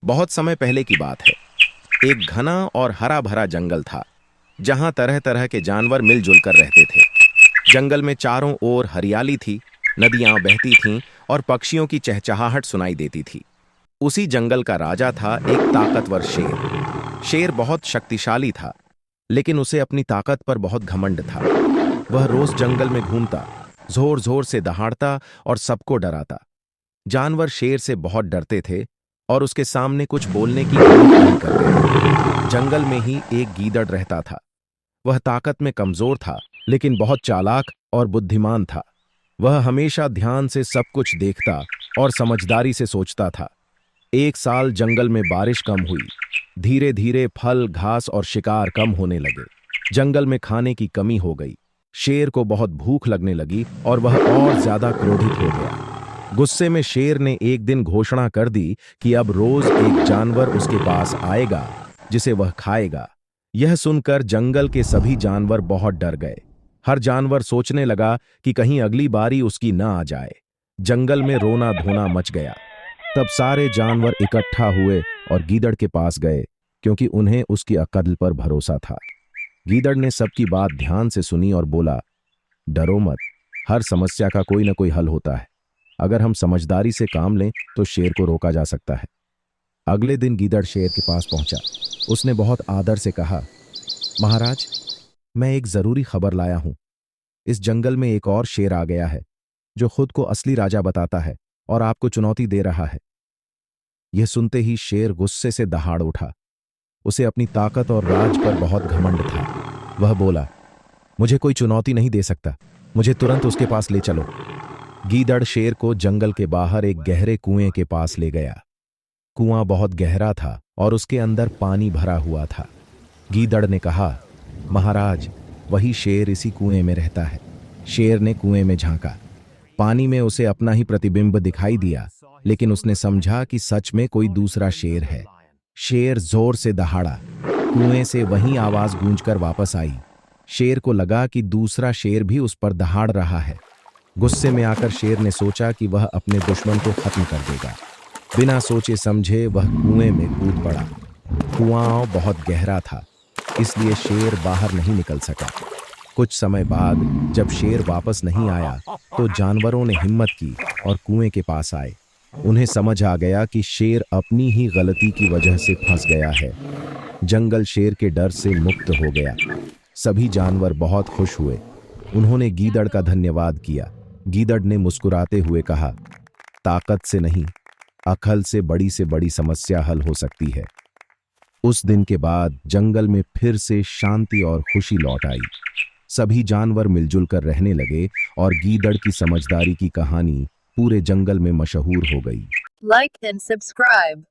बहुत समय पहले की बात है। एक घना और हरा भरा जंगल था, जहां तरह तरह के जानवर मिलजुल कर रहते थे। जंगल में चारों ओर हरियाली थी, नदियां बहती थीं और पक्षियों की चहचहाहट सुनाई देती थी। उसी जंगल का राजा था एक ताकतवर शेर। शेर बहुत शक्तिशाली था, लेकिन उसे अपनी ताकत पर बहुत घमंड था। वह रोज जंगल में घूमता, जोर जोर से दहाड़ता और सबको डराता। जानवर शेर से बहुत डरते थे और उसके सामने कुछ बोलने की हिम्मत नहीं करते थे। जंगल में ही एक गीदड़ रहता था। वह ताकत में कमजोर था, लेकिन बहुत चालाक और बुद्धिमान था। वह हमेशा ध्यान से सब कुछ देखता और समझदारी से सोचता था। एक साल जंगल में बारिश कम हुई। धीरे धीरे फल, घास और शिकार कम होने लगे। जंगल में खाने की कमी हो गई। शेर को बहुत भूख लगने लगी और वह और ज्यादा क्रोधित हो गया। गुस्से में शेर ने एक दिन घोषणा कर दी कि अब रोज एक जानवर उसके पास आएगा जिसे वह खाएगा। यह सुनकर जंगल के सभी जानवर बहुत डर गए। हर जानवर सोचने लगा कि कहीं अगली बारी उसकी न आ जाए। जंगल में रोना धोना मच गया। तब सारे जानवर इकट्ठा हुए और गीदड़ के पास गए, क्योंकि उन्हें उसकी अक्ल पर भरोसा था। गीदड़ ने सबकी बात ध्यान से सुनी और बोला, डरो मत, हर समस्या का कोई ना कोई हल होता है। अगर हम समझदारी से काम लें तो शेर को रोका जा सकता है। अगले दिन गीदड़ शेर के पास पहुंचा। उसने बहुत आदर से कहा, महाराज, मैं एक जरूरी खबर लाया हूं। इस जंगल में एक और शेर आ गया है, जो खुद को असली राजा बताता है और आपको चुनौती दे रहा है। यह सुनते ही शेर गुस्से से दहाड़ उठा। उसे अपनी ताकत और राज पर बहुत घमंड था। वह बोला, मुझे कोई चुनौती नहीं दे सकता, मुझे तुरंत उसके पास ले चलो। गीदड़ शेर को जंगल के बाहर एक गहरे कुएं के पास ले गया। कुआं बहुत गहरा था और उसके अंदर पानी भरा हुआ था। गीदड़ ने कहा, महाराज, वही शेर इसी कुएं में रहता है। शेर ने कुएं में झांका। पानी में उसे अपना ही प्रतिबिंब दिखाई दिया, लेकिन उसने समझा कि सच में कोई दूसरा शेर है। शेर जोर से दहाड़ा। कुएं से वही आवाज गूंजकर वापस आई। शेर को लगा कि दूसरा शेर भी उस पर दहाड़ रहा है। गुस्से में आकर शेर ने सोचा कि वह अपने दुश्मन को खत्म कर देगा। बिना सोचे समझे वह कुएं में कूद पड़ा। कुआं बहुत गहरा था, इसलिए शेर बाहर नहीं निकल सका। कुछ समय बाद जब शेर वापस नहीं आया तो जानवरों ने हिम्मत की और कुएं के पास आए। उन्हें समझ आ गया कि शेर अपनी ही गलती की वजह से फंस गया है। जंगल शेर के डर से मुक्त हो गया। सभी जानवर बहुत खुश हुए। उन्होंने गीदड़ का धन्यवाद किया। गीदड़ ने मुस्कुराते हुए कहा, ताकत से नहीं, अकल से बड़ी समस्या हल हो सकती है। उस दिन के बाद जंगल में फिर से शांति और खुशी लौट आई। सभी जानवर मिलजुल कर रहने लगे और गीदड़ की समझदारी की कहानी पूरे जंगल में मशहूर हो गई। Like and subscribe.